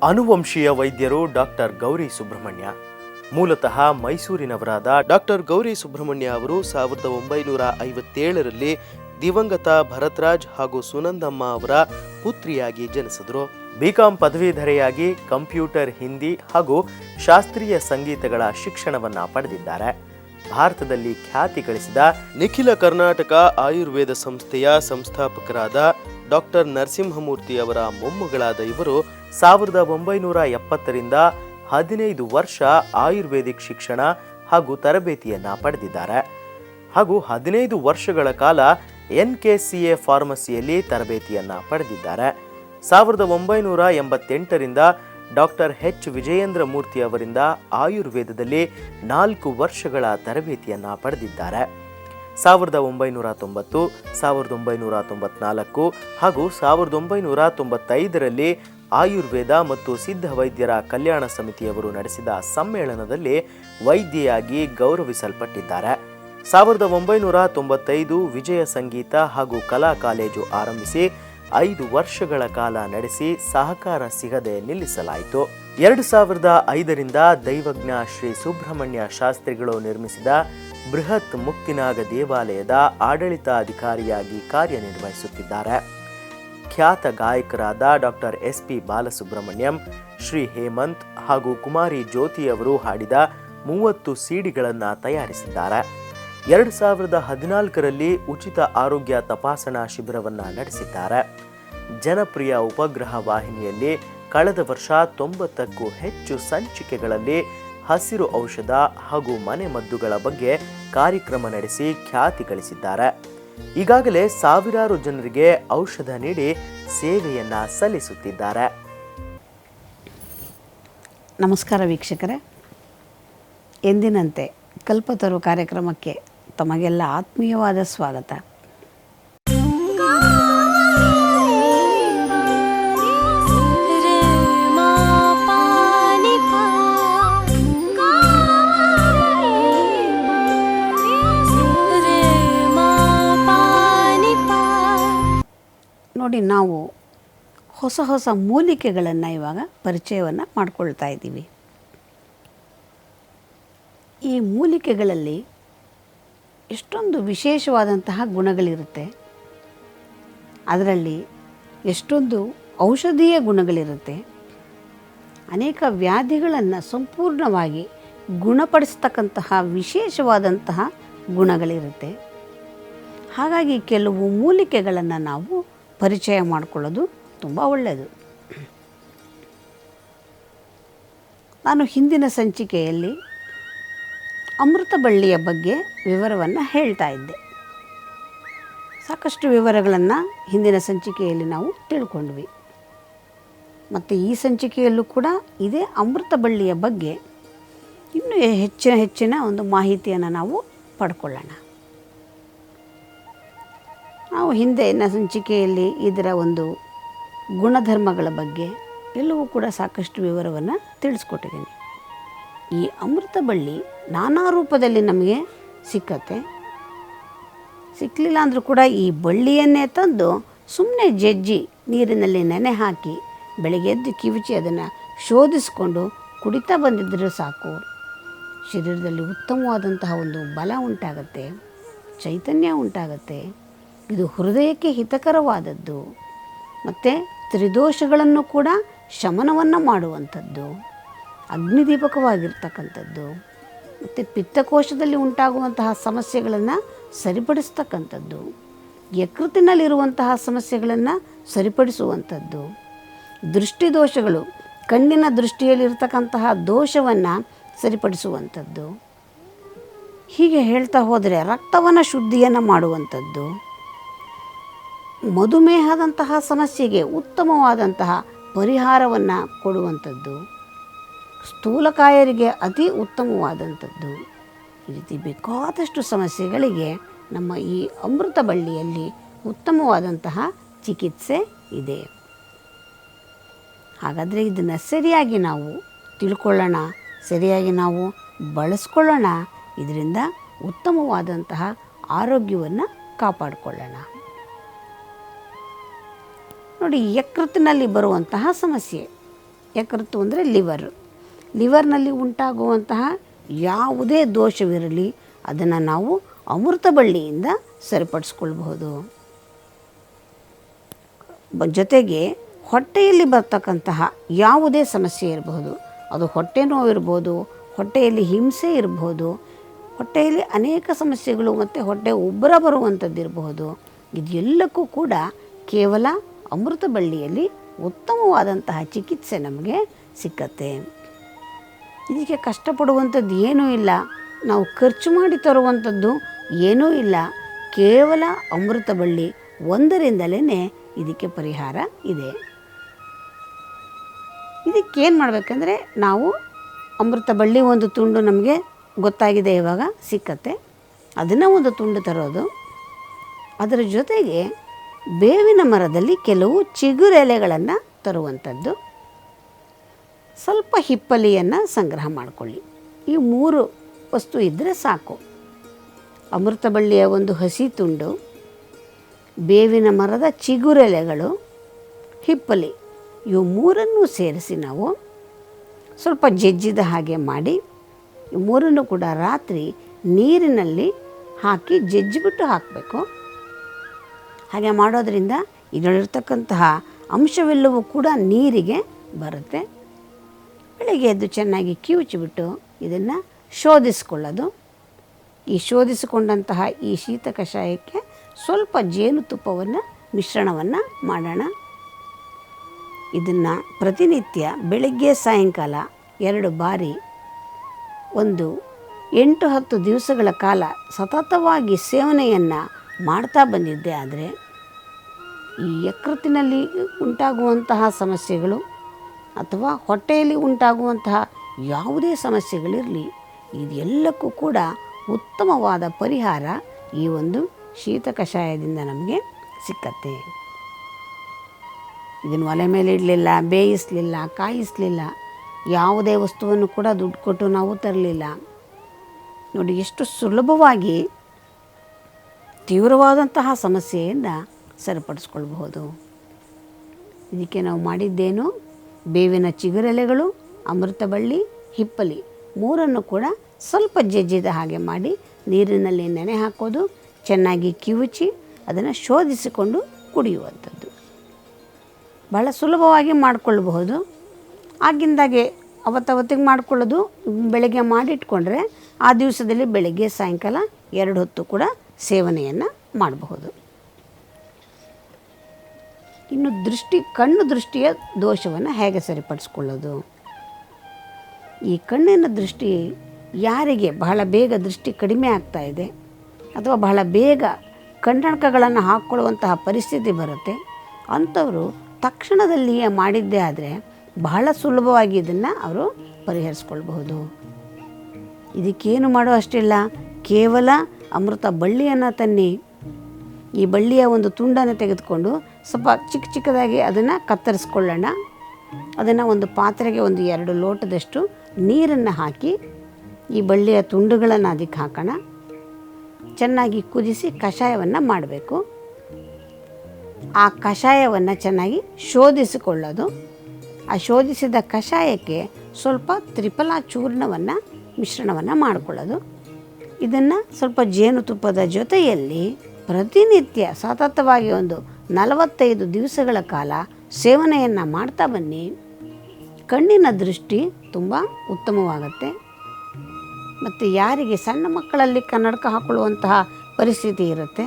ಅನುವಂಶೀಯ ವೈದ್ಯರು ಡಾಕ್ಟರ್ ಗೌರಿ ಸುಬ್ರಹ್ಮಣ್ಯ. ಮೂಲತಃ ಮೈಸೂರಿನವರಾದ ಡಾಕ್ಟರ್ ಗೌರಿ ಸುಬ್ರಹ್ಮಣ್ಯ ಅವರು 1957ರಲ್ಲಿ ದಿವಂಗತ ಭರತ್ರಾಜ್ ಹಾಗೂ ಸುನಂದಮ್ಮ ಅವರ ಪುತ್ರಿಯಾಗಿ ಜನಿಸಿದರು. ಬಿಕಾಂ ಪದವೀಧರೆಯಾಗಿ ಕಂಪ್ಯೂಟರ್, ಹಿಂದಿ ಹಾಗೂ ಶಾಸ್ತ್ರೀಯ ಸಂಗೀತಗಳ ಶಿಕ್ಷಣವನ್ನ ಪಡೆದಿದ್ದಾರೆ. ಭಾರತದಲ್ಲಿ ಖ್ಯಾತಿ ಗಳಿಸಿದ ನಿಖಿಲ ಕರ್ನಾಟಕ ಆಯುರ್ವೇದ ಸಂಸ್ಥೆಯ ಸಂಸ್ಥಾಪಕರಾದ ಡಾಕ್ಟರ್ ನರಸಿಂಹಮೂರ್ತಿ ಅವರ ಮೊಮ್ಮಗಳಾದ ಇವರು 1970ರಿಂದ 15 ವರ್ಷ ಆಯುರ್ವೇದಿಕ್ ಶಿಕ್ಷಣ ಹಾಗೂ ತರಬೇತಿಯನ್ನ ಪಡೆದಿದ್ದಾರೆ ಹಾಗೂ 15 ವರ್ಷಗಳ ಕಾಲ NKCA ಫಾರ್ಮಸಿಯಲ್ಲಿ ತರಬೇತಿಯನ್ನ ಪಡೆದಿದ್ದಾರೆ. 1988ರಿಂದ ಡಾಕ್ಟರ್ H. ವಿಜಯೇಂದ್ರ ಮೂರ್ತಿ ಅವರಿಂದ ಆಯುರ್ವೇದದಲ್ಲಿ 4 ವರ್ಷಗಳ ತರಬೇತಿಯನ್ನ ಪಡೆದಿದ್ದಾರೆ. 1990, 1994 ಹಾಗೂ 1995ರಲ್ಲಿ ಆಯುರ್ವೇದ ಮತ್ತು ಸಿದ್ಧ ವೈದ್ಯರ ಕಲ್ಯಾಣ ಸಮಿತಿಯವರು ನಡೆಸಿದ ಸಮ್ಮೇಳನದಲ್ಲಿ ವೈದ್ಯೆಯಾಗಿ ಗೌರವಿಸಲ್ಪಟ್ಟಿದ್ದಾರೆ. 1995 ವಿಜಯ ಸಂಗೀತ ಹಾಗೂ ಕಲಾ ಕಾಲೇಜು ಆರಂಭಿಸಿ 5 ವರ್ಷಗಳ ಕಾಲ ನಡೆಸಿ ಸಹಕಾರ ಸಿಗದೆ ನಿಲ್ಲಿಸಲಾಯಿತು. 2005ರಿಂದ ದೈವಜ್ಞ ಶ್ರೀ ಸುಬ್ರಹ್ಮಣ್ಯ ಶಾಸ್ತ್ರಿಗಳು ನಿರ್ಮಿಸಿದ ಬೃಹತ್ ಮುಕ್ತಿನಾಗ ದೇವಾಲಯದ ಆಡಳಿತಾಧಿಕಾರಿಯಾಗಿ ಕಾರ್ಯನಿರ್ವಹಿಸುತ್ತಿದ್ದಾರೆ. ಖ್ಯಾತ ಗಾಯಕರಾದ ಡಾಕ್ಟರ್ SP ಬಾಲಸುಬ್ರಹ್ಮಣ್ಯಂ, ಶ್ರೀ ಹೇಮಂತ್ ಹಾಗೂ ಕುಮಾರಿ ಜ್ಯೋತಿ ಅವರು ಹಾಡಿದ 30 ಸಿಡಿಗಳನ್ನು ತಯಾರಿಸಿದ್ದಾರೆ. 2014ರಲ್ಲಿ ಉಚಿತ ಆರೋಗ್ಯ ತಪಾಸಣಾ ಶಿಬಿರವನ್ನು ನಡೆಸಿದ್ದಾರೆ. ಜನಪ್ರಿಯ ಉಪಗ್ರಹ ವಾಹಿನಿಯಲ್ಲಿ ಕಳೆದ ವರ್ಷ 90ಕ್ಕೂ ಹೆಚ್ಚು ಸಂಚಿಕೆಗಳಲ್ಲಿ ಹಸಿರು ಔಷಧ ಹಾಗೂ ಮನೆಮದ್ದುಗಳ ಬಗ್ಗೆ ಕಾರ್ಯಕ್ರಮ ನಡೆಸಿ ಖ್ಯಾತಿ ಗಳಿಸಿದ್ದಾರೆ. ಈಗಾಗಲೇ ಸಾವಿರಾರು ಜನರಿಗೆ ಔಷಧ ನೀಡಿ ಸೇವೆಯನ್ನ ಸಲ್ಲಿಸುತ್ತಿದ್ದಾರೆ. ನಮಸ್ಕಾರ ವೀಕ್ಷಕರೇ, ಎಂದಿನಂತೆ ಕಲ್ಪತರು ಕಾರ್ಯಕ್ರಮಕ್ಕೆ ತಮಗೆಲ್ಲ ಆತ್ಮೀಯವಾದ ಸ್ವಾಗತ. ನೋಡಿ, ನಾವು ಹೊಸ ಹೊಸ ಮೂಲಿಕೆಗಳನ್ನು ಇವಾಗ ಪರಿಚಯವನ್ನು ಮಾಡಿಕೊಳ್ತಾ ಇದ್ದೀವಿ. ಈ ಮೂಲಿಕೆಗಳಲ್ಲಿ ಎಷ್ಟೊಂದು ವಿಶೇಷವಾದಂತಹ ಗುಣಗಳಿರುತ್ತೆ, ಅದರಲ್ಲಿ ಎಷ್ಟೊಂದು ಔಷಧೀಯ ಗುಣಗಳಿರುತ್ತೆ, ಅನೇಕ ವ್ಯಾಧಿಗಳನ್ನು ಸಂಪೂರ್ಣವಾಗಿ ಗುಣಪಡಿಸ್ತಕ್ಕಂತಹ ವಿಶೇಷವಾದಂತಹ ಗುಣಗಳಿರುತ್ತೆ. ಹಾಗಾಗಿ ಕೆಲವು ಮೂಲಿಕೆಗಳನ್ನು ನಾವು ಪರಿಚಯ ಮಾಡಿಕೊಳ್ಳೋದು ತುಂಬ ಒಳ್ಳೆಯದು. ನಾನು ಹಿಂದಿನ ಸಂಚಿಕೆಯಲ್ಲಿ ಅಮೃತ ಬಳ್ಳಿಯ ಬಗ್ಗೆ ವಿವರವನ್ನು ಹೇಳ್ತಾ ಇದ್ದೆ. ಸಾಕಷ್ಟು ವಿವರಗಳನ್ನು ಹಿಂದಿನ ಸಂಚಿಕೆಯಲ್ಲಿ ನಾವು ತಿಳ್ಕೊಂಡ್ವಿ. ಮತ್ತು ಈ ಸಂಚಿಕೆಯಲ್ಲೂ ಕೂಡ ಇದೇ ಅಮೃತ ಬಳ್ಳಿಯ ಬಗ್ಗೆ ಇನ್ನೂ ಹೆಚ್ಚಿನ ಒಂದು ಮಾಹಿತಿಯನ್ನು ನಾವು ಪಡ್ಕೊಳ್ಳೋಣ. ನಾವು ಹಿಂದಿನ ಸಂಚಿಕೆಯಲ್ಲಿ ಇದರ ಒಂದು ಗುಣಧರ್ಮಗಳ ಬಗ್ಗೆ ಎಲ್ಲವೂ ಕೂಡ ಸಾಕಷ್ಟು ವಿವರವನ್ನು ತಿಳಿಸ್ಕೊಟ್ಟಿದ್ದೀನಿ. ಈ ಅಮೃತ ಬಳ್ಳಿ ನಾನಾ ರೂಪದಲ್ಲಿ ನಮಗೆ ಸಿಕ್ಕತ್ತೆ. ಸಿಕ್ಕಲಿಲ್ಲ ಅಂದರೂ ಕೂಡ ಈ ಬಳ್ಳಿಯನ್ನೇ ತಂದು ಸುಮ್ಮನೆ ಜಜ್ಜಿ ನೀರಿನಲ್ಲಿ ನೆನೆ ಹಾಕಿ ಬೆಳಗ್ಗೆ ಎದ್ದು ಕಿವುಚಿ ಅದನ್ನು ಶೋಧಿಸಿಕೊಂಡು ಕುಡಿತಾ ಬಂದಿದ್ದರೆ ಸಾಕು, ಶರೀರದಲ್ಲಿ ಉತ್ತಮವಾದಂತಹ ಒಂದು ಬಲ ಉಂಟಾಗತ್ತೆ, ಚೈತನ್ಯ ಉಂಟಾಗತ್ತೆ. ಇದು ಹೃದಯಕ್ಕೆ ಹಿತಕರವಾದದ್ದು ಮತ್ತು ತ್ರಿದೋಷಗಳನ್ನು ಕೂಡ ಶಮನವನ್ನು ಮಾಡುವಂಥದ್ದು, ಅಗ್ನಿದೀಪಕವಾಗಿರ್ತಕ್ಕಂಥದ್ದು ಮತ್ತು ಪಿತ್ತಕೋಶದಲ್ಲಿ ಉಂಟಾಗುವಂತಹ ಸಮಸ್ಯೆಗಳನ್ನು ಸರಿಪಡಿಸ್ತಕ್ಕಂಥದ್ದು, ಯಕೃತಿನಲ್ಲಿರುವಂತಹ ಸಮಸ್ಯೆಗಳನ್ನು ಸರಿಪಡಿಸುವಂಥದ್ದು, ದೃಷ್ಟಿದೋಷಗಳು, ಕಣ್ಣಿನ ದೃಷ್ಟಿಯಲ್ಲಿರ್ತಕ್ಕಂತಹ ದೋಷವನ್ನು ಸರಿಪಡಿಸುವಂಥದ್ದು. ಹೀಗೆ ಹೇಳ್ತಾ ಹೋದರೆ ರಕ್ತವನ್ನು ಶುದ್ಧಿಯನ್ನು ಮಾಡುವಂಥದ್ದು, ಮಧುಮೇಹದಂತಹ ಸಮಸ್ಯೆಗೆ ಉತ್ತಮವಾದಂತಹ ಪರಿಹಾರವನ್ನು ಕೊಡುವಂಥದ್ದು, ಸ್ಥೂಲಕಾಯರಿಗೆ ಅತಿ ಉತ್ತಮವಾದಂಥದ್ದು. ಈ ರೀತಿ ಬೇಕಾದಷ್ಟು ಸಮಸ್ಯೆಗಳಿಗೆ ನಮ್ಮ ಈ ಅಮೃತ ಬಳ್ಳಿಯಲ್ಲಿ ಉತ್ತಮವಾದಂತಹ ಚಿಕಿತ್ಸೆ ಇದೆ. ಹಾಗಾದರೆ ಇದನ್ನು ಸರಿಯಾಗಿ ನಾವು ತಿಳ್ಕೊಳ್ಳೋಣ, ಸರಿಯಾಗಿ ನಾವು ಬಳಸ್ಕೊಳ್ಳೋಣ. ಇದರಿಂದ ಉತ್ತಮವಾದಂತಹ ಆರೋಗ್ಯವನ್ನು ಕಾಪಾಡಿಕೊಳ್ಳೋಣ. ನೋಡಿ, ಯಕೃತ್ತಿನಲ್ಲಿ ಬರುವಂತಹ ಸಮಸ್ಯೆ, ಯಕೃತ್ತು ಅಂದರೆ ಲಿವರ್ನಲ್ಲಿ ಉಂಟಾಗುವಂತಹ ಯಾವುದೇ ದೋಷವಿರಲಿ ಅದನ್ನು ನಾವು ಅಮೃತ ಬಳ್ಳಿಯಿಂದ ಸರಿಪಡಿಸ್ಕೊಳ್ಬಹುದು. ಜೊತೆಗೆ ಹೊಟ್ಟೆಯಲ್ಲಿ ಬರ್ತಕ್ಕಂತಹ ಯಾವುದೇ ಸಮಸ್ಯೆ ಇರಬಹುದು, ಅದು ಹೊಟ್ಟೆ ನೋವಿರ್ಬೋದು, ಹೊಟ್ಟೆಯಲ್ಲಿ ಹಿಂಸೆ ಇರಬಹುದು, ಹೊಟ್ಟೆಯಲ್ಲಿ ಅನೇಕ ಸಮಸ್ಯೆಗಳು ಮತ್ತು ಹೊಟ್ಟೆ ಉಬ್ಬರ ಬರುವಂಥದ್ದು ಇರಬಹುದು, ಇದೆಲ್ಲಕ್ಕೂ ಕೂಡ ಕೇವಲ ಅಮೃತ ಬಳ್ಳಿಯಲ್ಲಿ ಉತ್ತಮವಾದಂತಹ ಚಿಕಿತ್ಸೆ ನಮಗೆ ಸಿಕ್ಕತ್ತೆ. ಇದಕ್ಕೆ ಕಷ್ಟಪಡುವಂಥದ್ದು ಏನೂ ಇಲ್ಲ, ನಾವು ಖರ್ಚು ಮಾಡಿ ತರುವಂಥದ್ದು ಏನೂ ಇಲ್ಲ, ಕೇವಲ ಅಮೃತ ಬಳ್ಳಿ ಒಂದರಿಂದಲೇ ಇದಕ್ಕೆ ಪರಿಹಾರ ಇದೆ. ಇದಕ್ಕೇನು ಮಾಡಬೇಕಂದ್ರೆ ನಾವು ಅಮೃತ ಬಳ್ಳಿ ಒಂದು ತುಂಡು ನಮಗೆ ಗೊತ್ತಾಗಿದೆ, ಇವಾಗ ಸಿಕ್ಕತ್ತೆ, ಅದನ್ನು ಒಂದು ತುಂಡು ತರೋದು. ಅದರ ಜೊತೆಗೆ ಬೇವಿನ ಮರದಲ್ಲಿ ಕೆಲವು ಚಿಗುರೆಲೆಗಳನ್ನು ತರುವಂಥದ್ದು, ಸ್ವಲ್ಪ ಹಿಪ್ಪಲಿಯನ್ನು ಸಂಗ್ರಹ ಮಾಡಿಕೊಳ್ಳಿ. ಈ 3 ವಸ್ತು ಇದ್ದರೆ ಸಾಕು. ಅಮೃತ ಬಳ್ಳಿಯ ಒಂದು ಹಸಿ ತುಂಡು, ಬೇವಿನ ಮರದ ಚಿಗುರೆಲೆಗಳು, ಹಿಪ್ಪಲಿ, ಇವು 3 ಸೇರಿಸಿ ನಾವು ಸ್ವಲ್ಪ ಜಜ್ಜಿದ ಹಾಗೆ ಮಾಡಿ, ಈ 3 ಕೂಡ ರಾತ್ರಿ ನೀರಿನಲ್ಲಿ ಹಾಕಿ ಜಜ್ಜಿಬಿಟ್ಟು ಹಾಕಬೇಕು. ಹಾಗೆ ಮಾಡೋದರಿಂದ ಇದರಲ್ಲಿರ್ತಕ್ಕಂತಹ ಅಂಶವೆಲ್ಲವೂ ಕೂಡ ನೀರಿಗೆ ಬರುತ್ತೆ. ಬೆಳಗ್ಗೆ ಎದ್ದು ಚೆನ್ನಾಗಿ ಕಿವುಚಿಬಿಟ್ಟು ಇದನ್ನು ಶೋಧಿಸ್ಕೊಳ್ಳೋದು. ಈ ಶೋಧಿಸಿಕೊಂಡಂತಹ ಈ ಶೀತ ಕಷಾಯಕ್ಕೆ ಸ್ವಲ್ಪ ಜೇನುತುಪ್ಪವನ್ನು ಮಿಶ್ರಣವನ್ನು ಮಾಡೋಣ. ಇದನ್ನು ಪ್ರತಿನಿತ್ಯ ಬೆಳಗ್ಗೆ ಸಾಯಂಕಾಲ 2 ಬಾರಿ ಒಂದು 8-10 ದಿವಸಗಳ ಕಾಲ ಸತತವಾಗಿ ಸೇವನೆಯನ್ನು ಮಾಡ್ತಾ ಬಂದಿದ್ದೆ ಆದರೆ ಈ ಯಕೃತ್ತಿನಲ್ಲಿ ಉಂಟಾಗುವಂತಹ ಸಮಸ್ಯೆಗಳು ಅಥವಾ ಹೊಟ್ಟೆಯಲ್ಲಿ ಉಂಟಾಗುವಂತಹ ಯಾವುದೇ ಸಮಸ್ಯೆಗಳಿರಲಿ, ಇದೆಲ್ಲಕ್ಕೂ ಕೂಡ ಉತ್ತಮವಾದ ಪರಿಹಾರ ಈ ಒಂದು ಶೀತ ಕಷಾಯದಿಂದ ನಮಗೆ ಸಿಕ್ಕತ್ತೆ. ಇದನ್ನು ಒಲೆ ಮೇಲೆ ಇಡಲಿಲ್ಲ, ಬೇಯಿಸಲಿಲ್ಲ, ಕಾಯಿಸಲಿಲ್ಲ, ಯಾವುದೇ ವಸ್ತುವನ್ನು ಕೂಡ ದುಡ್ಡು ಕೊಟ್ಟು ನಾವು ತರಲಿಲ್ಲ. ನೋಡಿ ಎಷ್ಟು ಸುಲಭವಾಗಿ ತೀವ್ರವಾದಂತಹ ಸಮಸ್ಯೆಯಿಂದ ಸರಿಪಡಿಸ್ಕೊಳ್ಬಹುದು. ಇದಕ್ಕೆ ನಾವು ಮಾಡಿದ್ದೇನು, ಬೇವಿನ ಚಿಗುರೆಲೆಗಳು, ಅಮೃತ ಬಳ್ಳಿ, ಹಿಪ್ಪಲಿ 3 ಕೂಡ ಸ್ವಲ್ಪ ಜಜ್ಜಿದ ಹಾಗೆ ಮಾಡಿ ನೀರಿನಲ್ಲಿ ನೆನೆ ಹಾಕೋದು, ಚೆನ್ನಾಗಿ ಕಿವುಚಿ ಅದನ್ನು ಶೋಧಿಸಿಕೊಂಡು ಕುಡಿಯುವಂಥದ್ದು. ಬಹಳ ಸುಲಭವಾಗಿ ಮಾಡಿಕೊಳ್ಳಬಹುದು. ಆಗಿಂದಾಗೆ ಅವತ್ತಿಗೆ ಮಾಡಿಕೊಳ್ಳೋದು, ಬೆಳಗ್ಗೆ ಮಾಡಿಟ್ಕೊಂಡ್ರೆ ಆ ದಿವಸದಲ್ಲಿ ಬೆಳಗ್ಗೆ ಸಾಯಂಕಾಲ 2 ಹೊತ್ತು ಕೂಡ ಸೇವನೆಯನ್ನು ಮಾಡಬಹುದು. ಇನ್ನು ಕಣ್ಣು ದೃಷ್ಟಿಯ ದೋಷವನ್ನು ಹೇಗೆ ಸರಿಪಡಿಸ್ಕೊಳ್ಳೋದು? ಈ ಕಣ್ಣಿನ ದೃಷ್ಟಿ ಯಾರಿಗೆ ಬಹಳ ಬೇಗ ದೃಷ್ಟಿ ಕಡಿಮೆ ಆಗ್ತಾ ಇದೆ ಅಥವಾ ಬಹಳ ಬೇಗ ಕನ್ನಡಕಗಳನ್ನು ಹಾಕ್ಕೊಳ್ಳುವಂತಹ ಪರಿಸ್ಥಿತಿ ಬರುತ್ತೆ, ಅಂಥವರು ತಕ್ಷಣದಲ್ಲಿಯೇ ಮಾಡಿದ್ದೇ ಆದರೆ ಬಹಳ ಸುಲಭವಾಗಿ ಇದನ್ನು ಅವರು ಪರಿಹರಿಸ್ಕೊಳ್ಬಹುದು. ಇದಕ್ಕೇನು ಮಾಡೋ ಅಷ್ಟಿಲ್ಲ, ಕೇವಲ ಅಮೃತ ಬಳ್ಳಿಯನ್ನು ತನ್ನಿ, ಈ ಬಳ್ಳಿಯ ಒಂದು ತುಂಡನ್ನು ತೆಗೆದುಕೊಂಡು ಸ್ವಲ್ಪ ಚಿಕ್ಕದಾಗಿ ಅದನ್ನು ಕತ್ತರಿಸ್ಕೊಳ್ಳೋಣ. ಅದನ್ನು ಒಂದು ಪಾತ್ರೆಗೆ ಒಂದು 2 ಲೋಟದಷ್ಟು ನೀರನ್ನು ಹಾಕಿ ಈ ಬಳ್ಳಿಯ ತುಂಡುಗಳನ್ನು ಅದಕ್ಕೆ ಹಾಕೋಣ. ಚೆನ್ನಾಗಿ ಕುದಿಸಿ ಕಷಾಯವನ್ನು ಮಾಡಬೇಕು. ಆ ಕಷಾಯವನ್ನು ಚೆನ್ನಾಗಿ ಶೋಧಿಸಿಕೊಳ್ಳೋದು. ಆ ಶೋಧಿಸಿದ ಕಷಾಯಕ್ಕೆ ಸ್ವಲ್ಪ ತ್ರಿಫಲಾ ಚೂರ್ಣವನ್ನು ಮಿಶ್ರಣವನ್ನು ಮಾಡಿಕೊಳ್ಳೋದು. ಇದನ್ನು ಸ್ವಲ್ಪ ಜೇನುತುಪ್ಪದ ಜೊತೆಯಲ್ಲಿ ಪ್ರತಿನಿತ್ಯ ಸತತವಾಗಿ ಒಂದು 45 ದಿವಸಗಳ ಕಾಲ ಸೇವನೆಯನ್ನು ಮಾಡ್ತಾ ಬನ್ನಿ. ಕಣ್ಣಿನ ದೃಷ್ಟಿ ತುಂಬ ಉತ್ತಮವಾಗುತ್ತೆ. ಮತ್ತು ಯಾರಿಗೆ ಸಣ್ಣ ಮಕ್ಕಳಲ್ಲಿ ಕನ್ನಡಕ ಹಾಕೊಳ್ಳುವಂತಹ ಪರಿಸ್ಥಿತಿ ಇರುತ್ತೆ,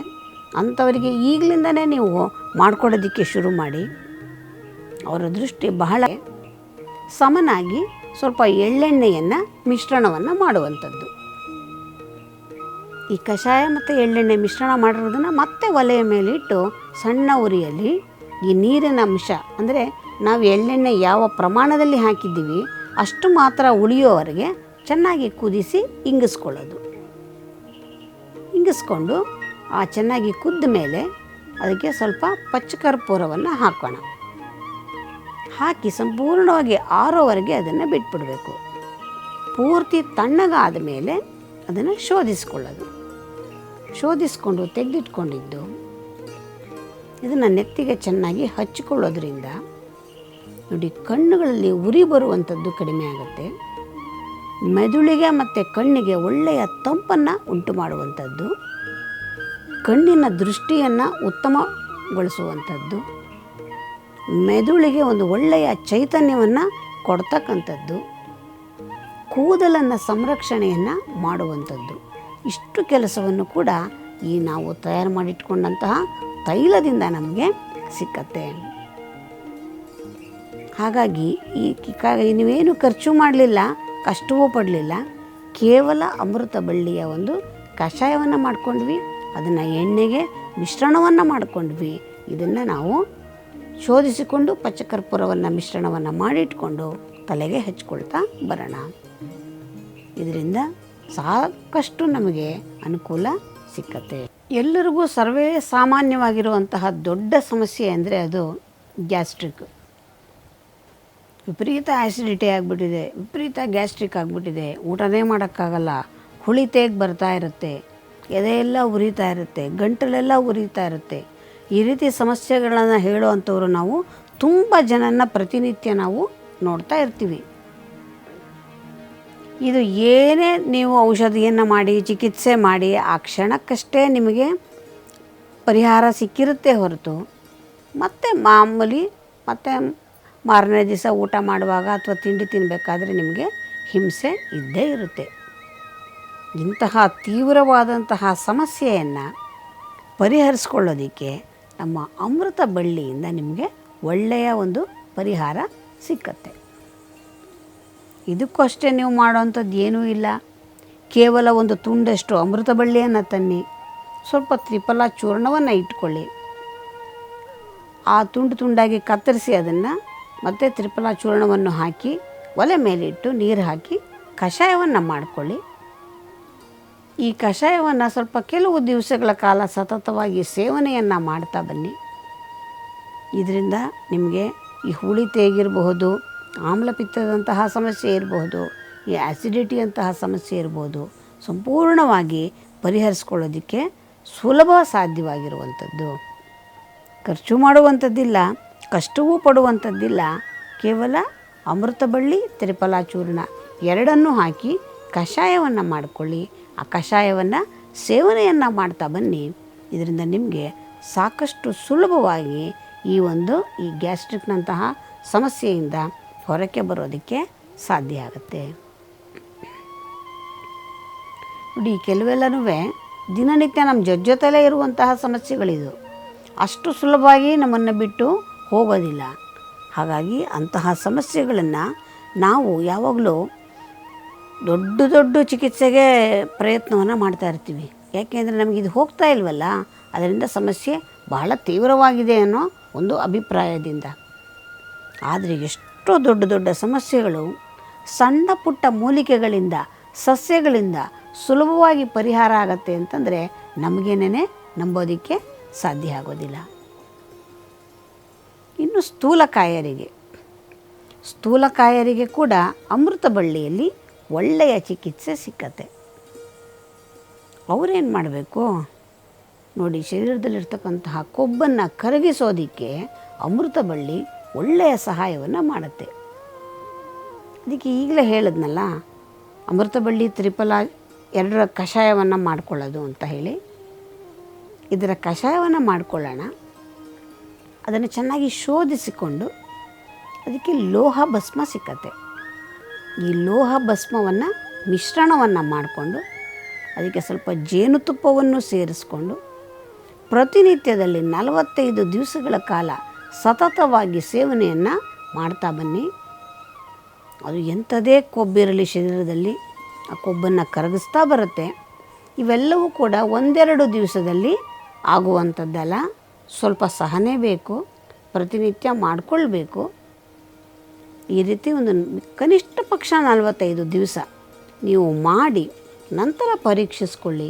ಅಂಥವರಿಗೆ ಈಗಲಿಂದನೇ ನೀವು ಮಾಡಿಕೊಡೋದಕ್ಕೆ ಶುರು ಮಾಡಿ. ಅವರ ದೃಷ್ಟಿ ಬಹಳ ಸಮನಾಗಿ ಸ್ವಲ್ಪ ಎಳ್ಳೆಣ್ಣೆಯನ್ನು ಮಿಶ್ರಣವನ್ನು ಮಾಡುವಂಥದ್ದು. ಈ ಕಷಾಯ ಮತ್ತು ಎಳ್ಳೆಣ್ಣೆ ಮಿಶ್ರಣ ಮಾಡಿರೋದನ್ನು ಮತ್ತೆ ಒಲೆಯ ಮೇಲೆ ಇಟ್ಟು ಸಣ್ಣ ಉರಿಯಲ್ಲಿ ಈ ನೀರಿನ ಅಂಶ, ಅಂದರೆ ನಾವು ಎಳ್ಳೆಣ್ಣೆ ಯಾವ ಪ್ರಮಾಣದಲ್ಲಿ ಹಾಕಿದ್ದೀವಿ ಅಷ್ಟು ಮಾತ್ರ ಉಳಿಯೋವರೆಗೆ ಚೆನ್ನಾಗಿ ಕುದಿಸಿ ಇಂಗಿಸ್ಕೊಳ್ಳೋದು. ಇಂಗಿಸ್ಕೊಂಡು ಆ ಚೆನ್ನಾಗಿ ಕುದ್ದ ಮೇಲೆ ಅದಕ್ಕೆ ಸ್ವಲ್ಪ ಪಚ್ಚಕರ್ಪೂರವನ್ನು ಹಾಕೋಣ. ಹಾಕಿ ಸಂಪೂರ್ಣವಾಗಿ ಆರೋವರೆಗೆ ಅದನ್ನು ಬಿಟ್ಬಿಡಬೇಕು. ಪೂರ್ತಿ ತಣ್ಣಗಾದ ಮೇಲೆ ಅದನ್ನು ಶೋಧಿಸ್ಕೊಳ್ಳೋದು. ಶೋಧಿಸ್ಕೊಂಡು ತೆಗೆದಿಟ್ಕೊಂಡಿದ್ದು ಇದನ್ನು ನೆತ್ತಿಗೆ ಚೆನ್ನಾಗಿ ಹಚ್ಚಿಕೊಳ್ಳೋದ್ರಿಂದ ನೋಡಿ, ಕಣ್ಣುಗಳಲ್ಲಿ ಉರಿ ಬರುವಂಥದ್ದು ಕಡಿಮೆ ಆಗುತ್ತೆ. ಮೆದುಳಿಗೆ ಮತ್ತು ಕಣ್ಣಿಗೆ ಒಳ್ಳೆಯ ತಂಪನ್ನು ಉಂಟು ಮಾಡುವಂಥದ್ದು, ಕಣ್ಣಿನ ದೃಷ್ಟಿಯನ್ನು ಉತ್ತಮಗೊಳಿಸುವಂಥದ್ದು, ಮೆದುಳಿಗೆ ಒಂದು ಒಳ್ಳೆಯ ಚೈತನ್ಯವನ್ನು ಕೊಡ್ತಕ್ಕಂಥದ್ದು, ಕೂದಲನ್ನು ಸಂರಕ್ಷಣೆಯನ್ನು ಮಾಡುವಂಥದ್ದು. ಇಷ್ಟು ಕೆಲಸವನ್ನು ಕೂಡ ಈ ನಾವು ತಯಾರು ಮಾಡಿಟ್ಕೊಂಡಂತಹ ತೈಲದಿಂದ ನಮಗೆ ಸಿಕ್ಕತ್ತೆ. ಹಾಗಾಗಿ ನೀವೇನು ಖರ್ಚು ಮಾಡಲಿಲ್ಲ, ಕಷ್ಟವೂ ಪಡಲಿಲ್ಲ. ಕೇವಲ ಅಮೃತ ಬಳ್ಳಿಯ ಒಂದು ಕಷಾಯವನ್ನು ಮಾಡ್ಕೊಂಡ್ವಿ, ಅದನ್ನು ಎಣ್ಣೆಗೆ ಮಿಶ್ರಣವನ್ನು ಮಾಡ್ಕೊಂಡ್ವಿ. ಇದನ್ನು ನಾವು ಶೋಧಿಸಿಕೊಂಡು ಪಚ್ಚಕರ್ಪೂರವನ್ನು ಮಿಶ್ರಣವನ್ನು ಮಾಡಿಟ್ಕೊಂಡು ತಲೆಗೆ ಹಚ್ಕೊಳ್ತಾ ಬರೋಣ. ಇದರಿಂದ ಸಾಕಷ್ಟು ನಮಗೆ ಅನುಕೂಲ ಸಿಕ್ಕತ್ತೆ. ಎಲ್ಲರಿಗೂ ಸರ್ವೇ ಸಾಮಾನ್ಯವಾಗಿರುವಂತಹ ದೊಡ್ಡ ಸಮಸ್ಯೆ ಅಂದರೆ ಅದು ಗ್ಯಾಸ್ಟ್ರಿಕ್. ವಿಪರೀತ ಆ್ಯಸಿಡಿಟಿ ಆಗಿಬಿಟ್ಟಿದೆ, ವಿಪರೀತ ಗ್ಯಾಸ್ಟ್ರಿಕ್ ಆಗಿಬಿಟ್ಟಿದೆ, ಊಟನೇ ಮಾಡೋಕ್ಕಾಗಲ್ಲ, ಹುಳಿ ತೇಗ್ ಬರ್ತಾ ಇರುತ್ತೆ, ಎದೆಯೆಲ್ಲ ಉರಿತಾ ಇರುತ್ತೆ, ಗಂಟಲೆಲ್ಲ ಉರಿತಾ ಇರುತ್ತೆ. ಈ ರೀತಿ ಸಮಸ್ಯೆಗಳನ್ನು ಹೇಳುವಂಥವ್ರು ನಾವು ತುಂಬ ಜನನ ಪ್ರತಿನಿತ್ಯ ನಾವು ನೋಡ್ತಾ ಇರ್ತೀವಿ. ಇದು ಏನೇ ನೀವು ಔಷಧಿಯನ್ನು ಮಾಡಿ ಚಿಕಿತ್ಸೆ ಮಾಡಿ ಆ ಕ್ಷಣಕ್ಕಷ್ಟೇ ನಿಮಗೆ ಪರಿಹಾರ ಸಿಕ್ಕಿರುತ್ತೆ ಹೊರತು ಮತ್ತೆ ಮಾಮೂಲಿ ಮತ್ತೆ ಮಾರನೇ ದಿವಸ ಊಟ ಮಾಡುವಾಗ ಅಥವಾ ತಿಂಡಿ ತಿನ್ನಬೇಕಾದ್ರೆ ನಿಮಗೆ ಹಿಂಸೆ ಇದ್ದೇ ಇರುತ್ತೆ. ಇಂತಹ ತೀವ್ರವಾದಂತಹ ಸಮಸ್ಯೆಯನ್ನು ಪರಿಹರಿಸ್ಕೊಳ್ಳೋದಕ್ಕೆ ನಮ್ಮ ಅಮೃತ ಬಳ್ಳಿಯಿಂದ ನಿಮಗೆ ಒಳ್ಳೆಯ ಒಂದು ಪರಿಹಾರ ಸಿಕ್ಕತ್ತೆ. ಇದಕ್ಕೂ ಅಷ್ಟೇ ನೀವು ಮಾಡೋವಂಥದ್ದು ಏನೂ ಇಲ್ಲ. ಕೇವಲ ಒಂದು ತುಂಡಷ್ಟು ಅಮೃತ ಬಳ್ಳಿಯನ್ನು ತನ್ನಿ, ಸ್ವಲ್ಪ ತ್ರಿಫಲ ಚೂರ್ಣವನ್ನು ಇಟ್ಕೊಳ್ಳಿ, ಆ ತುಂಡಾಗಿ ಕತ್ತರಿಸಿ ಅದನ್ನು ಮತ್ತು ತ್ರಿಫಲ ಚೂರ್ಣವನ್ನು ಹಾಕಿ ಒಲೆ ಮೇಲಿಟ್ಟು ನೀರು ಹಾಕಿ ಕಷಾಯವನ್ನು ಮಾಡಿಕೊಳ್ಳಿ. ಈ ಕಷಾಯವನ್ನು ಸ್ವಲ್ಪ ಕೆಲವು ದಿವಸಗಳ ಕಾಲ ಸತತವಾಗಿ ಸೇವನೆಯನ್ನು ಮಾಡ್ತಾ ಬನ್ನಿ. ಇದರಿಂದ ನಿಮಗೆ ಈ ಹುಳಿ ತೇಗಿರಬಹುದು, ಆಮ್ಲಪಿತ್ತದಂತಹ ಸಮಸ್ಯೆ ಇರಬಹುದು, ಈ ಆ್ಯಸಿಡಿಟಿ ಅಂತಹ ಸಮಸ್ಯೆ ಇರ್ಬೋದು, ಸಂಪೂರ್ಣವಾಗಿ ಪರಿಹರಿಸ್ಕೊಳ್ಳೋದಕ್ಕೆ ಸುಲಭ ಸಾಧ್ಯವಾಗಿರುವಂಥದ್ದು. ಖರ್ಚು ಮಾಡುವಂಥದ್ದಿಲ್ಲ, ಕಷ್ಟವೂ ಪಡುವಂಥದ್ದಿಲ್ಲ. ಕೇವಲ ಅಮೃತ ಬಳ್ಳಿ ತ್ರಿಫಲ ಚೂರ್ಣ ಎರಡನ್ನೂ ಹಾಕಿ ಕಷಾಯವನ್ನು ಮಾಡಿಕೊಳ್ಳಿ. ಆ ಕಷಾಯವನ್ನು ಸೇವನೆಯನ್ನು ಮಾಡ್ತಾ ಬನ್ನಿ. ಇದರಿಂದ ನಿಮಗೆ ಸಾಕಷ್ಟು ಸುಲಭವಾಗಿ ಈ ಗ್ಯಾಸ್ಟ್ರಿಕ್ನಂತಹ ಸಮಸ್ಯೆಯಿಂದ ಹೊರಕ್ಕೆ ಬರೋದಕ್ಕೆ ಸಾಧ್ಯ ಆಗುತ್ತೆ. ನೋಡಿ, ಕೆಲವೆಲ್ಲನೂ ದಿನನಿತ್ಯ ನಮ್ಮ ಜೊತೆಲೇ ಇರುವಂತಹ ಸಮಸ್ಯೆಗಳಿದು. ಅಷ್ಟು ಸುಲಭವಾಗಿ ನಮ್ಮನ್ನು ಬಿಟ್ಟು ಹೋಗೋದಿಲ್ಲ. ಹಾಗಾಗಿ ಅಂತಹ ಸಮಸ್ಯೆಗಳನ್ನು ನಾವು ಯಾವಾಗಲೂ ದೊಡ್ಡ ಚಿಕಿತ್ಸೆಗೆ ಪ್ರಯತ್ನವನ್ನು ಮಾಡ್ತಾ ಇರ್ತೀವಿ. ಯಾಕೆಂದರೆ ನಮಗಿದು ಹೋಗ್ತಾ ಇಲ್ವಲ್ಲ, ಅದರಿಂದ ಸಮಸ್ಯೆ ಬಹಳ ತೀವ್ರವಾಗಿದೆ ಅನ್ನೋ ಒಂದು ಅಭಿಪ್ರಾಯದಿಂದ. ಆದರೆ ಎಷ್ಟೋ ದೊಡ್ಡ ಸಮಸ್ಯೆಗಳು ಸಣ್ಣ ಪುಟ್ಟ ಮೂಲಿಕೆಗಳಿಂದ, ಸಸ್ಯಗಳಿಂದ ಸುಲಭವಾಗಿ ಪರಿಹಾರ ಆಗತ್ತೆ ಅಂತಂದರೆ ನಮಗೇನೇ ನಂಬೋದಕ್ಕೆ ಸಾಧ್ಯ ಆಗೋದಿಲ್ಲ. ಇನ್ನು ಸ್ಥೂಲಕಾಯರಿಗೆ ಕೂಡ ಅಮೃತ ಬಳ್ಳಿಯಲ್ಲಿ ಒಳ್ಳೆಯ ಚಿಕಿತ್ಸೆ ಸಿಕ್ಕತ್ತೆ. ಅವರೇನು ಮಾಡಬೇಕು ನೋಡಿ, ಶರೀರದಲ್ಲಿರ್ತಕ್ಕಂತಹ ಕೊಬ್ಬನ್ನು ಕರಗಿಸೋದಕ್ಕೆ ಅಮೃತ ಬಳ್ಳಿ ಒಳ್ಳೆಯ ಸಹಾಯವನ್ನು ಮಾಡುತ್ತೆ. ಅದಕ್ಕೆ ಈಗಲೇ ಹೇಳಿದ್ನಲ್ಲ, ಅಮೃತ ಬಳ್ಳಿ ತ್ರಿಫಲ ಎರಡರ ಕಷಾಯವನ್ನು ಮಾಡಿಕೊಳ್ಳೋದು ಅಂತ ಹೇಳಿ. ಇದರ ಕಷಾಯವನ್ನು ಮಾಡಿಕೊಳ್ಳೋಣ. ಅದನ್ನು ಚೆನ್ನಾಗಿ ಶೋಧಿಸಿಕೊಂಡು ಅದಕ್ಕೆ ಲೋಹ ಭಸ್ಮ ಸಿಕ್ಕತ್ತೆ. ಈ ಲೋಹ ಭಸ್ಮವನ್ನು ಮಿಶ್ರಣವನ್ನು ಮಾಡಿಕೊಂಡು ಅದಕ್ಕೆ ಸ್ವಲ್ಪ ಜೇನುತುಪ್ಪವನ್ನು ಸೇರಿಸ್ಕೊಂಡು ಪ್ರತಿನಿತ್ಯದಲ್ಲಿ 45 ದಿವಸಗಳ ಕಾಲ ಸತತವಾಗಿ ಸೇವನೆಯನ್ನು ಮಾಡ್ತಾ ಬನ್ನಿ. ಅದು ಎಂಥದೇ ಕೊಬ್ಬಿರಲಿ ಶರೀರದಲ್ಲಿ ಆ ಕೊಬ್ಬನ್ನು ಕರಗಿಸ್ತಾ ಬರುತ್ತೆ. ಇವೆಲ್ಲವೂ ಕೂಡ ಒಂದೆರಡು ದಿವಸದಲ್ಲಿ ಆಗುವಂಥದ್ದಲ್ಲ, ಸ್ವಲ್ಪ ಸಹನೆ ಬೇಕು, ಪ್ರತಿನಿತ್ಯ ಮಾಡಿಕೊಳ್ಬೇಕು. ಈ ರೀತಿ ಒಂದು ಕನಿಷ್ಠ ಪಕ್ಷ 45 ದಿವಸ ನೀವು ಮಾಡಿ ನಂತರ ಪರೀಕ್ಷಿಸ್ಕೊಳ್ಳಿ.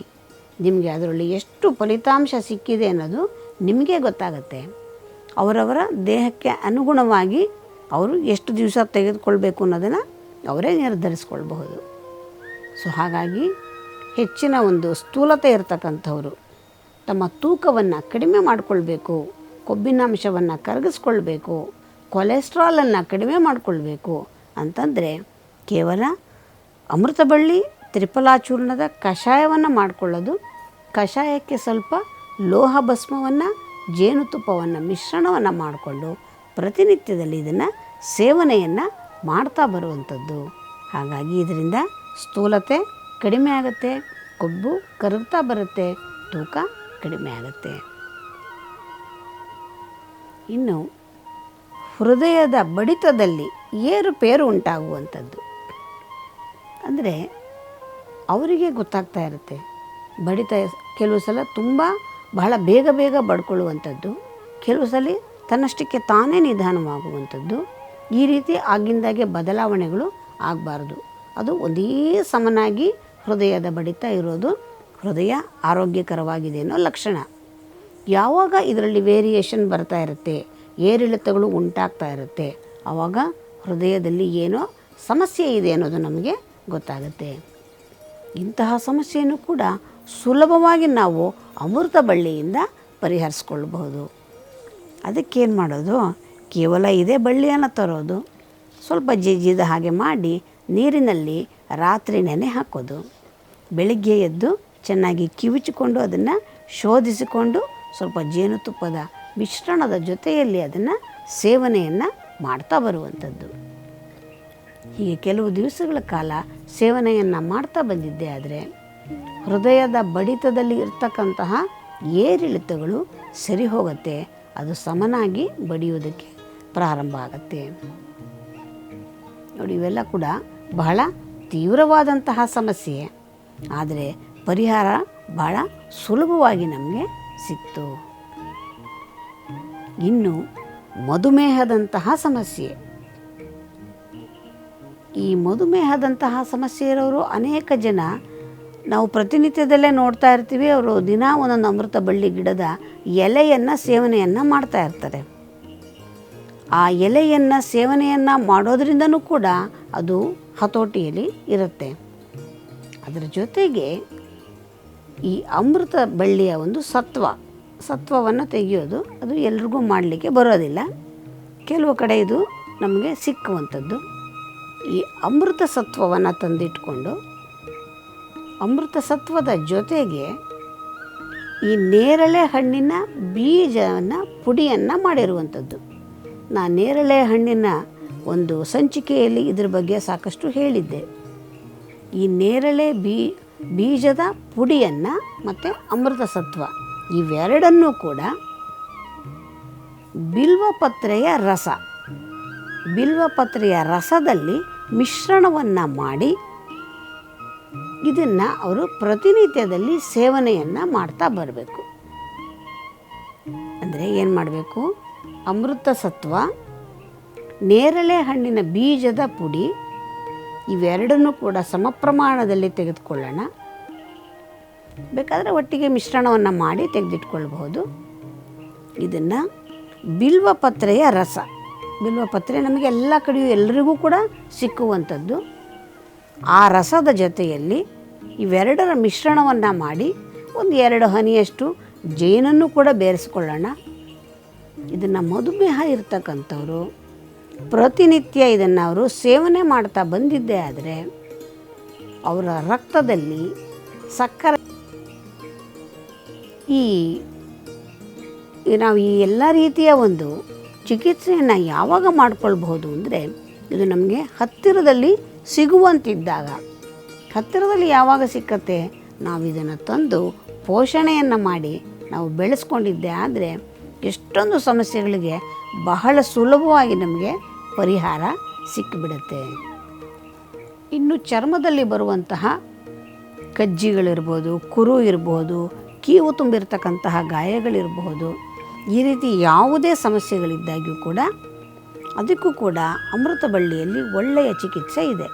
ನಿಮಗೆ ಅದರಲ್ಲಿ ಎಷ್ಟು ಫಲಿತಾಂಶ ಸಿಕ್ಕಿದೆ ಅನ್ನೋದು ನಿಮಗೆ ಗೊತ್ತಾಗುತ್ತೆ. ಅವರವರ ದೇಹಕ್ಕೆ ಅನುಗುಣವಾಗಿ ಅವರು ಎಷ್ಟು ದಿವಸ ತೆಗೆದುಕೊಳ್ಬೇಕು ಅನ್ನೋದನ್ನು ಅವರೇ ನಿರ್ಧರಿಸ್ಕೊಳ್ಬಹುದು. ಸೊ ಹಾಗಾಗಿ ಹೆಚ್ಚಿನ ಒಂದು ಸ್ಥೂಲತೆ ಇರತಕ್ಕಂಥವರು ತಮ್ಮ ತೂಕವನ್ನು ಕಡಿಮೆ ಮಾಡಿಕೊಳ್ಬೇಕು, ಕೊಬ್ಬಿನಾಂಶವನ್ನು ಕರಗಿಸ್ಕೊಳ್ಬೇಕು, ಕೊಲೆಸ್ಟ್ರಾಲನ್ನು ಕಡಿಮೆ ಮಾಡಿಕೊಳ್ಬೇಕು ಅಂತಂದರೆ ಕೇವಲ ಅಮೃತಬಳ್ಳಿ ತ್ರಿಫಲಾಚೂರ್ಣದ ಕಷಾಯವನ್ನು ಮಾಡಿಕೊಳ್ಳೋದು, ಕಷಾಯಕ್ಕೆ ಸ್ವಲ್ಪ ಲೋಹ ಭಸ್ಮವನ್ನು ಜೇನುತುಪ್ಪವನ್ನು ಮಿಶ್ರಣವನ್ನು ಮಾಡಿಕೊಂಡು ಪ್ರತಿನಿತ್ಯದಲ್ಲಿ ಇದನ್ನು ಸೇವನೆಯನ್ನು ಮಾಡ್ತಾ ಬರುವಂಥದ್ದು. ಹಾಗಾಗಿ ಇದರಿಂದ ಸ್ಥೂಲತೆ ಕಡಿಮೆ ಆಗುತ್ತೆ, ಕೊಬ್ಬು ಕರಗ್ತಾ ಬರುತ್ತೆ, ತೂಕ ಕಡಿಮೆ ಆಗುತ್ತೆ. ಇನ್ನು ಹೃದಯದ ಬಡಿತದಲ್ಲಿ ಏರುಪೇರು ಉಂಟಾಗುವಂಥದ್ದು ಅಂದರೆ ಅವರಿಗೆ ಗೊತ್ತಾಗ್ತಾ ಇರುತ್ತೆ. ಬಡಿತ ಕೆಲವು ಸಲ ಬಹಳ ಬೇಗ ಬಡ್ಕೊಳ್ಳುವಂಥದ್ದು, ಕೆಲವು ಸಲ ತನ್ನಷ್ಟಕ್ಕೆ ತಾನೇ ನಿಧಾನವಾಗುವಂಥದ್ದು. ಈ ರೀತಿ ಆಗಿಂದಾಗೆ ಬದಲಾವಣೆಗಳು ಆಗಬಾರ್ದು. ಅದು ಒಂದೇ ಸಮನಾಗಿ ಹೃದಯದ ಬಡಿತ ಇರೋದು ಹೃದಯ ಆರೋಗ್ಯಕರವಾಗಿದೆ ಅನ್ನೋ ಲಕ್ಷಣ. ಯಾವಾಗ ಇದರಲ್ಲಿ ವೇರಿಯೇಷನ್ ಬರ್ತಾ ಇರುತ್ತೆ, ಏರಿಳಿತಗಳು ಉಂಟಾಗ್ತಾ ಇರುತ್ತೆ, ಆವಾಗ ಹೃದಯದಲ್ಲಿ ಏನೋ ಸಮಸ್ಯೆ ಇದೆ ಅನ್ನೋದು ನಮಗೆ ಗೊತ್ತಾಗುತ್ತೆ. ಇಂತಹ ಸಮಸ್ಯೆಯನ್ನು ಕೂಡ ಸುಲಭವಾಗಿ ನಾವು ಅಮೃತ ಬಳ್ಳಿಯಿಂದ ಪರಿಹರಿಸ್ಕೊಳ್ಬಹುದು. ಅದಕ್ಕೇನು ಮಾಡೋದು, ಕೇವಲ ಇದೇ ಬಳ್ಳಿಯನ್ನು ತರೋದು, ಸ್ವಲ್ಪ ಜಜ್ಜಿದ ಹಾಗೆ ಮಾಡಿ ನೀರಿನಲ್ಲಿ ರಾತ್ರಿ ನೆನೆ ಹಾಕೋದು, ಬೆಳಿಗ್ಗೆ ಎದ್ದು ಚೆನ್ನಾಗಿ ಕಿವುಚಿಕೊಂಡು ಅದನ್ನು ಶೋಧಿಸಿಕೊಂಡು ಸ್ವಲ್ಪ ಜೇನುತುಪ್ಪದ ಮಿಶ್ರಣದ ಜೊತೆಯಲ್ಲಿ ಅದನ್ನು ಸೇವನೆಯನ್ನು ಮಾಡ್ತಾ ಬರುವಂಥದ್ದು. ಹೀಗೆ ಕೆಲವು ದಿವಸಗಳ ಕಾಲ ಸೇವನೆಯನ್ನು ಮಾಡ್ತಾ ಬಂದಿದ್ದೆ ಆದರೆ ಹೃದಯದ ಬಡಿತದಲ್ಲಿ ಇರ್ತಕ್ಕಂತಹ ಏರಿಳಿತಗಳು ಸರಿ ಹೋಗುತ್ತೆ, ಅದು ಸಮನಾಗಿ ಬಡಿಯೋದಕ್ಕೆ ಪ್ರಾರಂಭ ಆಗುತ್ತೆ. ನೋಡಿ, ಇವೆಲ್ಲ ಕೂಡ ಬಹಳ ತೀವ್ರವಾದಂತಹ ಸಮಸ್ಯೆ, ಆದರೆ ಪರಿಹಾರ ಬಹಳ ಸುಲಭವಾಗಿ ನಮಗೆ ಸಿಕ್ತು. ಇನ್ನು ಮಧುಮೇಹದಂತಹ ಸಮಸ್ಯೆ. ಈ ಮಧುಮೇಹದಂತಹ ಸಮಸ್ಯೆ ಇರೋರು ಅನೇಕ ಜನ ನಾವು ಪ್ರತಿನಿತ್ಯದಲ್ಲೇ ನೋಡ್ತಾ ಇರ್ತೀವಿ. ಅವರು ದಿನ ಒಂದೊಂದು ಅಮೃತ ಬಳ್ಳಿ ಗಿಡದ ಎಲೆಯನ್ನು ಸೇವನೆಯನ್ನು ಮಾಡ್ತಾ ಇರ್ತಾರೆ. ಆ ಎಲೆಯನ್ನು ಸೇವನೆಯನ್ನು ಮಾಡೋದ್ರಿಂದನೂ ಕೂಡ ಅದು ಹತೋಟಿಯಲ್ಲಿ ಇರುತ್ತೆ. ಅದರ ಜೊತೆಗೆ ಈ ಅಮೃತ ಬಳ್ಳಿಯ ಒಂದು ಸತ್ವವನ್ನು ತೆಗೆಯೋದು ಅದು ಎಲ್ರಿಗೂ ಮಾಡಲಿಕ್ಕೆ ಬರೋದಿಲ್ಲ. ಕೆಲವು ಕಡೆ ಇದು ನಮಗೆ ಸಿಕ್ಕುವಂಥದ್ದು. ಈ ಅಮೃತ ಸತ್ವವನ್ನು ತಂದಿಟ್ಕೊಂಡು ಅಮೃತ ಸತ್ವದ ಜೊತೆಗೆ ಈ ನೇರಳೆ ಹಣ್ಣಿನ ಬೀಜವನ್ನು ಪುಡಿಯನ್ನು ಮಾಡಿರುವಂಥದ್ದು. ನಾನು ನೇರಳೆ ಹಣ್ಣಿನ ಒಂದು ಸಂಚಿಕೆಯಲ್ಲಿ ಇದ್ರ ಬಗ್ಗೆ ಸಾಕಷ್ಟು ಹೇಳಿದ್ದೆ. ಈ ನೇರಳೆ ಬೀಜದ ಪುಡಿಯನ್ನು ಮತ್ತು ಅಮೃತ ಸತ್ವ ಇವೆರಡನ್ನೂ ಕೂಡ ಬಿಲ್ವಪತ್ರೆಯ ರಸದಲ್ಲಿ ಮಿಶ್ರಣವನ್ನು ಮಾಡಿ ಇದನ್ನು ಅವರು ಪ್ರತಿನಿತ್ಯದಲ್ಲಿ ಸೇವನೆಯನ್ನು ಮಾಡ್ತಾ ಬರಬೇಕು. ಅಂದರೆ ಏನು ಮಾಡಬೇಕು, ಅಮೃತ ಸತ್ವ, ನೇರಳೆ ಹಣ್ಣಿನ ಬೀಜದ ಪುಡಿ ಇವೆರಡನ್ನೂ ಕೂಡ ಸಮ ಪ್ರಮಾಣದಲ್ಲಿ ತೆಗೆದುಕೊಳ್ಳೋಣ. ಬೇಕಾದರೆ ಒಟ್ಟಿಗೆ ಮಿಶ್ರಣವನ್ನು ಮಾಡಿ ತೆಗೆದಿಟ್ಕೊಳ್ಬಹುದು. ಇದನ್ನು ಬಿಲ್ವಪತ್ರೆಯ ರಸ, ಬಿಲ್ವಪತ್ರೆ ನಮಗೆ ಎಲ್ಲ ಕಡೆಯೂ ಎಲ್ಲರಿಗೂ ಕೂಡ ಸಿಕ್ಕುವಂಥದ್ದು. ಆ ರಸದ ಜೊತೆಯಲ್ಲಿ ಇವೆರಡರ ಮಿಶ್ರಣವನ್ನು ಮಾಡಿ 1-2 ಹನಿಯಷ್ಟು ಜೇನನ್ನು ಕೂಡ ಬೇರೆಸ್ಕೊಳ್ಳೋಣ. ಇದನ್ನು ಮಧುಮೇಹ ಇರ್ತಕ್ಕಂಥವ್ರು ಪ್ರತಿನಿತ್ಯ ಇದನ್ನು ಅವರು ಸೇವನೆ ಮಾಡ್ತಾ ಬಂದಿದ್ದೇ ಆದರೆ ಅವರ ರಕ್ತದಲ್ಲಿ ಸಕ್ಕರೆ ನಾವು ಈ ಎಲ್ಲ ರೀತಿಯ ಒಂದು ಚಿಕಿತ್ಸೆಯನ್ನು ಯಾವಾಗ ಮಾಡಿಕೊಳ್ಬಹುದು ಅಂದರೆ ಇದು ನಮಗೆ ಹತ್ತಿರದಲ್ಲಿ ಸಿಗುವಂತಿದ್ದಾಗ. ಹತ್ತಿರದಲ್ಲಿ ಯಾವಾಗ ಸಿಕ್ಕತ್ತೆ, ನಾವು ಇದನ್ನು ತಂದು ಪೋಷಣೆಯನ್ನು ಮಾಡಿ ನಾವು ಬೆಳೆಸ್ಕೊಂಡಿದ್ದೆ ಆದರೆ ಎಷ್ಟೊಂದು ಸಮಸ್ಯೆಗಳಿಗೆ ಬಹಳ ಸುಲಭವಾಗಿ ನಮಗೆ ಪರಿಹಾರ ಸಿಕ್ಕಿಬಿಡುತ್ತೆ. ಇನ್ನು ಚರ್ಮದಲ್ಲಿ ಬರುವಂತಹ ಕಜ್ಜಿಗಳಿರ್ಬೋದು, ಕುರು ಇರ್ಬೋದು, ಕೀವು ತುಂಬಿರ್ತಕ್ಕಂತಹ ಗಾಯಗಳಿರಬಹುದು, ಈ ರೀತಿ ಯಾವುದೇ ಸಮಸ್ಯೆಗಳಿದ್ದಾಗ್ಯೂ ಕೂಡ ಅದಕ್ಕೂ ಕೂಡ ಅಮೃತ ಬಳ್ಳಿಯಲ್ಲಿ ಒಳ್ಳೆಯ ಚಿಕಿತ್ಸೆ ಇದೆ.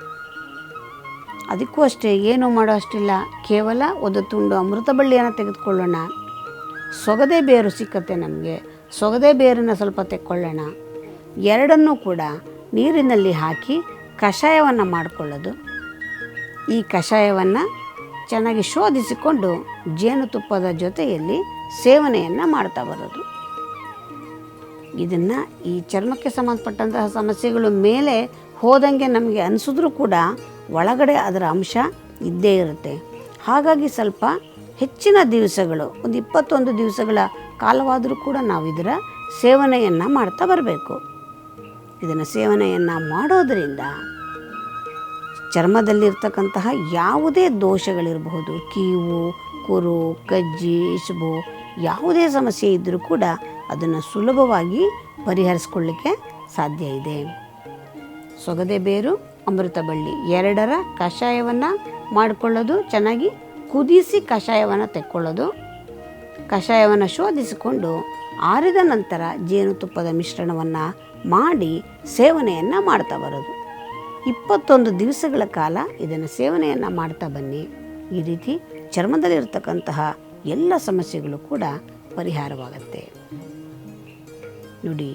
ಅದಕ್ಕೂ ಅಷ್ಟೇ, ಏನು ಮಾಡೋ ಅಷ್ಟಿಲ್ಲ, ಕೇವಲ ಒಂದು ತುಂಡು ಅಮೃತ ಬಳ್ಳಿಯನ್ನು ತೆಗೆದುಕೊಳ್ಳೋಣ. ಸೊಗದೆ ಬೇರು ಸಿಕ್ಕತ್ತೆ ನಮಗೆ, ಸೊಗದೆ ಬೇರನ್ನು ಸ್ವಲ್ಪ ತೆಕ್ಕೊಳ್ಳೋಣ. ಎರಡನ್ನೂ ಕೂಡ ನೀರಿನಲ್ಲಿ ಹಾಕಿ ಕಷಾಯವನ್ನು ಮಾಡಿಕೊಳ್ಳೋದು. ಈ ಕಷಾಯವನ್ನು ಚೆನ್ನಾಗಿ ಶೋಧಿಸಿಕೊಂಡು ಜೇನುತುಪ್ಪದ ಜೊತೆಯಲ್ಲಿ ಸೇವನೆಯನ್ನು ಮಾಡ್ತಾ ಬರೋದು. ಇದನ್ನು ಈ ಚರ್ಮಕ್ಕೆ ಸಂಬಂಧಪಟ್ಟಂತಹ ಸಮಸ್ಯೆಗಳು ಮೇಲೆ ಹೋದಂಗೆ ನಮಗೆ ಅನಿಸಿದ್ರೂ ಕೂಡ ಒಳಗಡೆ ಅದರ ಅಂಶ ಇದ್ದೇ ಇರುತ್ತೆ. ಹಾಗಾಗಿ ಸ್ವಲ್ಪ ಹೆಚ್ಚಿನ ದಿವಸಗಳು, ಒಂದು 21 ದಿವಸಗಳ ಕಾಲವಾದರೂ ಕೂಡ ನಾವು ಇದರ ಸೇವನೆಯನ್ನು ಮಾಡ್ತಾ ಬರಬೇಕು. ಇದನ್ನು ಸೇವನೆಯನ್ನು ಮಾಡೋದರಿಂದ ಚರ್ಮದಲ್ಲಿರ್ತಕ್ಕಂತಹ ಯಾವುದೇ ದೋಷಗಳಿರಬಹುದು, ಕೀವು, ಕುರು, ಕಜ್ಜಿ, ಇಸುಬು, ಯಾವುದೇ ಸಮಸ್ಯೆ ಇದ್ದರೂ ಕೂಡ ಅದನ್ನು ಸುಲಭವಾಗಿ ಪರಿಹರಿಸ್ಕೊಳ್ಳಿಕ್ಕೆ ಸಾಧ್ಯ ಇದೆ. ಸೊಗದೆ ಬೇರು, ಅಮೃತ ಬಳ್ಳಿ ಎರಡರ ಕಷಾಯವನ್ನು ಮಾಡಿಕೊಳ್ಳೋದು, ಚೆನ್ನಾಗಿ ಕುದಿಸಿ ಕಷಾಯವನ್ನು ತೆಕ್ಕೊಳ್ಳೋದು, ಕಷಾಯವನ್ನು ಶೋಧಿಸಿಕೊಂಡು ಆರಿದ ನಂತರ ಜೇನುತುಪ್ಪದ ಮಿಶ್ರಣವನ್ನು ಮಾಡಿ ಸೇವನೆಯನ್ನು ಮಾಡ್ತಾ ಬರೋದು. 21 ದಿವಸಗಳ ಕಾಲ ಇದನ್ನು ಸೇವನೆಯನ್ನು ಮಾಡ್ತಾ ಬನ್ನಿ. ಈ ರೀತಿ ಚರ್ಮದಲ್ಲಿರ್ತಕ್ಕಂತಹ ಎಲ್ಲ ಸಮಸ್ಯೆಗಳು ಕೂಡ ಪರಿಹಾರವಾಗುತ್ತೆ. ನೋಡಿ,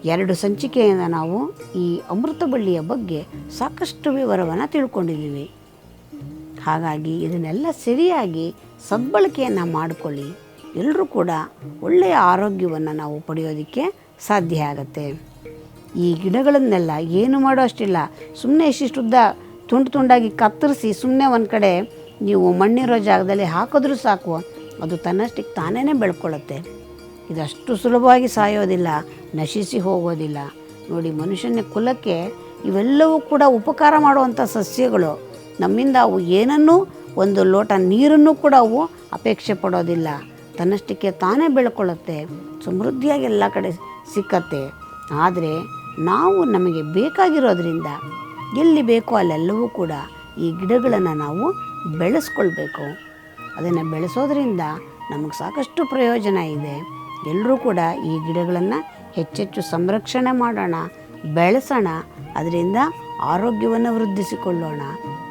2 ಸಂಚಿಕೆಯಿಂದ ನಾವು ಈ ಅಮೃತ ಬಳ್ಳಿಯ ಬಗ್ಗೆ ಸಾಕಷ್ಟು ವಿವರವನ್ನು ತಿಳ್ಕೊಂಡಿದ್ದೀವಿ. ಹಾಗಾಗಿ ಇದನ್ನೆಲ್ಲ ಸರಿಯಾಗಿ ಸದ್ಬಳಕೆಯನ್ನು ಮಾಡಿಕೊಳ್ಳಿ. ಎಲ್ಲರೂ ಕೂಡ ಒಳ್ಳೆಯ ಆರೋಗ್ಯವನ್ನು ನಾವು ಪಡೆಯೋದಕ್ಕೆ ಸಾಧ್ಯ ಆಗುತ್ತೆ. ಈ ಗಿಡಗಳನ್ನೆಲ್ಲ ಏನು ಮಾಡೋ ಅಷ್ಟಿಲ್ಲ, ಸುಮ್ಮನೆ ಇಷ್ಟಿಷ್ಟುದ್ದ ತುಂಡು ತುಂಡಾಗಿ ಕತ್ತರಿಸಿ ಸುಮ್ಮನೆ ಒಂದು ಕಡೆ ನೀವು ಮಣ್ಣಿರೋ ಜಾಗದಲ್ಲಿ ಹಾಕಿದ್ರೂ ಸಾಕು, ಅದು ತನ್ನಷ್ಟಕ್ಕೆ ತಾನೇ ಬೆಳ್ಕೊಳ್ಳುತ್ತೆ. ಇದಷ್ಟು ಸುಲಭವಾಗಿ ಸಾಯೋದಿಲ್ಲ, ನಶಿಸಿ ಹೋಗೋದಿಲ್ಲ. ನೋಡಿ, ಮನುಷ್ಯನ ಕುಲಕ್ಕೆ ಇವೆಲ್ಲವೂ ಕೂಡ ಉಪಕಾರ ಮಾಡುವಂಥ ಸಸ್ಯಗಳು. ನಮ್ಮಿಂದ ಅವು ಏನನ್ನೂ, ಒಂದು ಲೋಟ ನೀರನ್ನು ಕೂಡ ಅವು ಅಪೇಕ್ಷೆ ಪಡೋದಿಲ್ಲ. ತನ್ನಷ್ಟಕ್ಕೆ ತಾನೇ ಬೆಳ್ಕೊಳ್ಳುತ್ತೆ, ಸಮೃದ್ಧಿಯಾಗಿ ಎಲ್ಲ ಕಡೆ ಸಿಕ್ಕತ್ತೆ. ಆದರೆ ನಾವು ನಮಗೆ ಬೇಕಾಗಿರೋದ್ರಿಂದ ಎಲ್ಲಿ ಬೇಕೋ ಅಲ್ಲೆಲ್ಲವೂ ಕೂಡ ಈ ಗಿಡಗಳನ್ನು ನಾವು ಬೆಳೆಸ್ಕೊಳ್ಬೇಕು. ಅದನ್ನು ಬೆಳೆಸೋದ್ರಿಂದ ನಮಗೆ ಸಾಕಷ್ಟು ಪ್ರಯೋಜನ ಇದೆ. ಎಲ್ಲರೂ ಕೂಡ ಈ ಗಿಡಗಳನ್ನು ಹೆಚ್ಚೆಚ್ಚು ಸಂರಕ್ಷಣೆ ಮಾಡೋಣ, ಬೆಳೆಸೋಣ, ಅದರಿಂದ ಆರೋಗ್ಯವನ್ನು ವೃದ್ಧಿಸಿಕೊಳ್ಳೋಣ.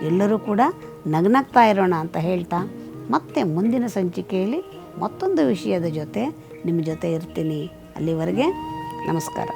ಎಲ್ಲರೂ ಕೂಡ ನಗ್ನಗ್ತಾ ಇರೋಣ ಅಂತ ಹೇಳ್ತಾ, ಮತ್ತೆ ಮುಂದಿನ ಸಂಚಿಕೆಯಲ್ಲಿ ಮತ್ತೊಂದು ವಿಷಯದ ಜೊತೆ ನಿಮ್ಮ ಜೊತೆ ಇರ್ತೀನಿ. ಅಲ್ಲಿವರೆಗೆ ನಮಸ್ಕಾರ.